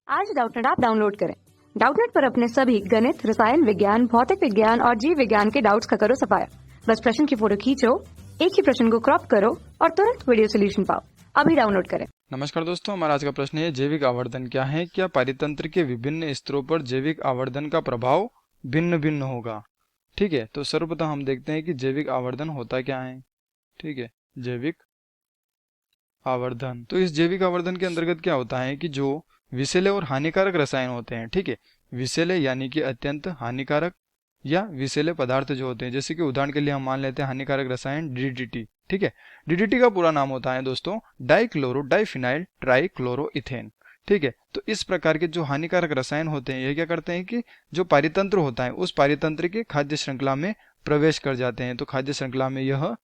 आज Doubtnut app download करें। Doubtnut पर अपने सभी गणित, रसायन विज्ञान, भौतिक विज्ञान और जीव विज्ञान के डाउट्स का करो सफाया। बस प्रश्न की फोटो खींचो, एक ही प्रश्न को क्रॉप करो और तुरंत वीडियो सोल्यूशन पाओ। अभी डाउनलोड करें। नमस्कार दोस्तों, हमारा आज का प्रश्न है जैविक आवर्धन क्या है। क्या पारितंत्र के विभिन्न स्तरों पर जैविक आवर्धन का प्रभाव भिन्न भिन्न होगा। ठीक है, तो सर्वप्रथम हम देखते हैं कि जैविक आवर्धन होता क्या है। ठीक है, जैविक आवर्धन, तो इस जैविक आवर्धन के अंतर्गत क्या होता है कि जो विषैले और हानिकारक रसायन होते हैं, ठीक है, विषैले यानी कि अत्यंत हानिकारक या विषैले पदार्थ जो होते हैं, जैसे कि उदाहरण के लिए हम मान लेते हैं हानिकारक रसायन डीडीटी। ठीक है, डीडीटी का पूरा नाम होता है दोस्तों डाइक्लोरो डाइफिनाइल ट्राइक्लोरोइथेन। ठीक है, तो इस प्रकार के जो हानिकारक रसायन होते हैं ये क्या करते हैं कि जो पारितंत्र होता है उस पारितंत्र के खाद्य श्रृंखला में प्रवेश कर जाते हैं। तो खाद्य श्रृंखला में यह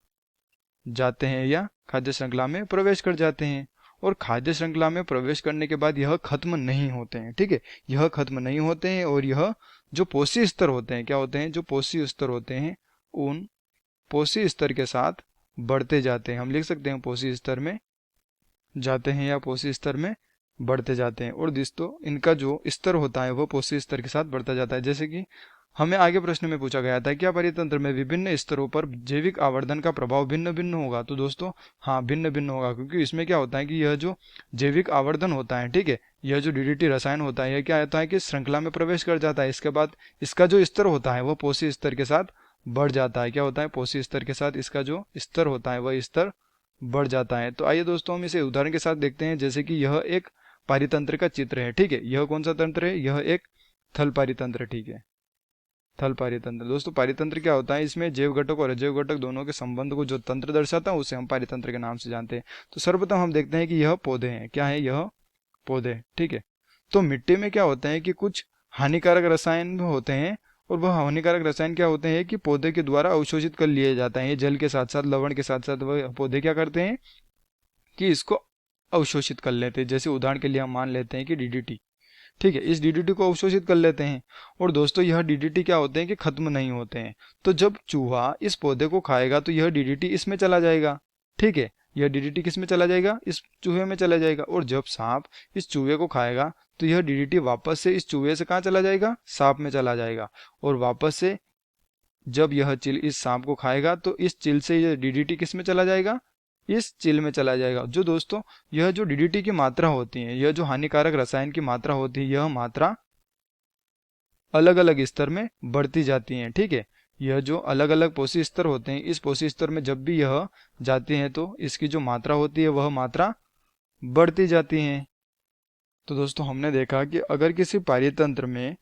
जाते हैं या खाद्य श्रृंखला में प्रवेश कर जाते हैं, और खाद्य श्रृंखला में प्रवेश करने के बाद यह खत्म नहीं होते हैं। ठीक है, यह खत्म नहीं होते हैं और यह जो पोषी स्तर होते हैं, क्या होते हैं, जो पोषी स्तर होते हैं उन पोषी स्तर के साथ बढ़ते जाते हैं। हम लिख सकते हैं पोषी स्तर में जाते हैं या पोषी स्तर में बढ़ते जाते हैं। और दोस्तों इनका जो स्तर होता है वह पोषी स्तर के साथ बढ़ता जाता है। जैसे कि हमें आगे प्रश्न में पूछा गया था क्या पारितंत्र में विभिन्न स्तरों पर जैविक आवर्धन का प्रभाव भिन्न भिन्न होगा। तो दोस्तों हाँ, भिन्न भिन्न होगा, क्योंकि इसमें क्या होता है कि यह जो जैविक आवर्धन होता है, ठीक है, यह जो डीडीटी रसायन होता है यह क्या होता है कि श्रृंखला में प्रवेश कर जाता है। इसके बाद इसका जो स्तर होता है वह पोषी स्तर के साथ बढ़ जाता है। क्या होता है, पोषी स्तर के साथ इसका जो स्तर होता है वह स्तर बढ़ जाता है। तो आइए दोस्तों हम इसे उदाहरण के साथ देखते हैं। जैसे कि यह एक पारितंत्र का चित्र है। ठीक है, यह कौन सा तंत्र है, यह एक थल पारितंत्र। ठीक है, थल पारितंत्र। दोस्तों पारितंत्र क्या होता है, इसमें जैव घटक और अजैव घटक दोनों के संबंध को जो तंत्र दर्शाता है उसे हम पारितंत्र के नाम से जानते हैं। तो सर्वप्रथम हम देखते हैं कि यह पौधे हैं। क्या है, यह पौधे। ठीक है, तो मिट्टी में क्या होता है कि कुछ हानिकारक रसायन होते हैं, और वह हानिकारक रसायन क्या होते हैं कि पौधे के द्वारा अवशोषित कर लिए जाते हैं। जल के साथ साथ, लवण के साथ साथ वह पौधे क्या करते हैं कि इसको अवशोषित कर लेते हैं। जैसे उदाहरण के लिए हम मान लेते हैं कि डीडीटी। ठीक है, इस डीडीटी को अवशोषित कर लेते हैं। और दोस्तों यह डीडीटी क्या होते हैं कि खत्म नहीं होते हैं। तो जब चूहा इस पौधे को खाएगा तो यह डीडीटी इसमें चला जाएगा। ठीक है, यह डीडीटी किस में चला जाएगा, इस चूहे में चला जाएगा। और जब सांप इस चूहे को खाएगा तो यह डीडीटी वापस से इस चूहे से कहाँ चला जाएगा, सांप में चला जाएगा। और वापस से जब यह चिल इस सांप को खाएगा तो इस चिल से यह डीडीटी किस में चला जाएगा, इस चिल में चला जाएगा। जो दोस्तों यह जो डीडीटी की मात्रा होती है, यह जो हानिकारक रसायन की मात्रा होती है, यह मात्रा अलग अलग स्तर में बढ़ती जाती है। ठीक है, यह जो अलग अलग पोषी स्तर होते हैं, इस पोषी स्तर में जब भी यह जाती हैं तो इसकी जो मात्रा होती है वह मात्रा बढ़ती जाती है। तो दोस्तों हमने देखा कि अगर किसी पारितंत्र में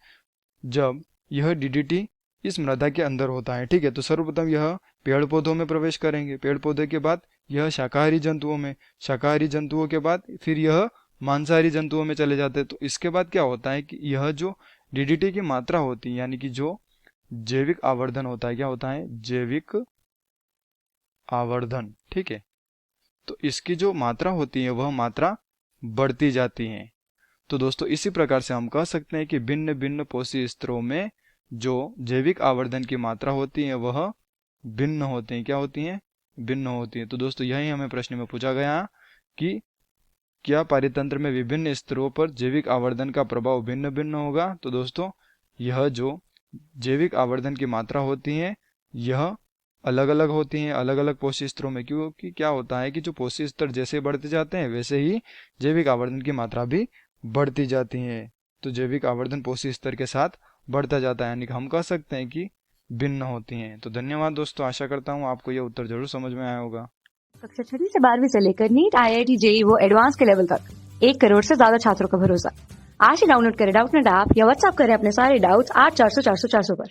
जब यह डीडीटी इस मृदा के अंदर होता है, ठीक है, तो सर्वप्रथम यह पेड़ पौधों में प्रवेश करेंगे, पेड़ पौधे के बाद यह शाकाहारी जंतुओं में, शाकाहारी जंतुओं के बाद फिर यह मांसाहारी जंतुओं में चले जाते हैं। तो इसके बाद क्या होता है कि यह जो डीडीटी की मात्रा होती है, यानी कि जो जैविक आवर्धन होता है, क्या होता है, जैविक आवर्धन। ठीक है, तो इसकी जो मात्रा होती है वह मात्रा बढ़ती जाती है। तो दोस्तों इसी प्रकार से हम कह सकते हैं कि भिन्न भिन्न पोषी स्तरों में जो जैविक आवर्धन की मात्रा होती है वह भिन्न होती है। क्या होती हैं, भिन्न होती है। तो दोस्तों यही हमें प्रश्न में पूछा गया कि क्या पारितंत्र में विभिन्न स्तरों पर जैविक आवर्धन का प्रभाव भिन्न भिन्न होगा। तो दोस्तों यह जो जैविक आवर्धन की मात्रा होती है यह अलग अलग होती हैं, अलग अलग पोषी स्तरों में, क्योंकि क्या होता है कि जो पोषी स्तर जैसे बढ़ते जाते हैं वैसे ही जैविक आवर्धन की मात्रा भी बढ़ती जाती है। तो जैविक आवर्धन पोषी स्तर के साथ बढ़ता जाता है, यानी कि हम कह सकते हैं कि भिन्न होती हैं। तो धन्यवाद दोस्तों, आशा करता हूँ आपको यह उत्तर जरूर समझ में आया होगा। कक्षा 6 से 12वीं से लेकर नीट, IIT, JEE वो एडवांस के लेवल तक 1 करोड़ से ज्यादा छात्रों का भरोसा। आज ही डाउनलोड करें डाउटनेट ऐप या व्हाट्सएप करें अपने सारे डाउट्स 8400 400 400 पर।